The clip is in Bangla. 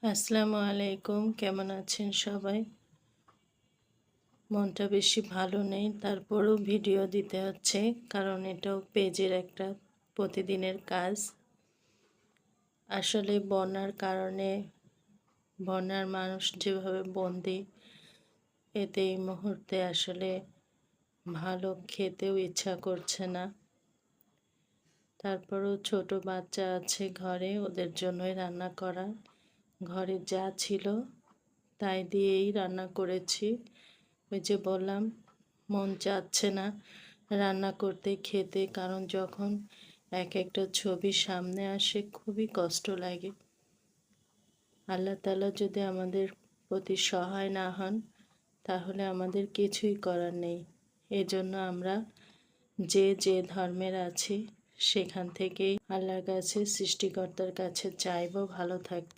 আসসালামু আলাইকুম, কেমন আছেন সবাই? মনটা বেশি ভালো নেই, তারপরও ভিডিও দিতে হচ্ছে, কারণ এটাও পেজের একটা প্রতিদিনের কাজ। আসলে বন্যার কারণে বন্যার মানুষ যেভাবে বন্দি, এতে এই মুহূর্তে আসলে ভালো খেতেও ইচ্ছা করছে না। তারপরও ছোট বাচ্চা আছে ঘরে, ওদের জন্যই রান্না করা। ঘরে যা ছিল তাই দিয়েই রান্না করেছি। ওই যে বললাম, মন চাচ্ছে না রান্না করতে, খেতে, কারণ যখন এক একটা ছবি সামনে আসে খুবই কষ্ট লাগে। আল্লাহ তাআলা যদি আমাদের প্রতি সহায় না হন, তাহলে আমাদের কিছুই করার নেই। এজন্য আমরা যে ধর্মের আছি সেখান থেকেই আল্লাহর কাছে, সৃষ্টিকর্তার কাছে চাইবো ভালো থাকতে।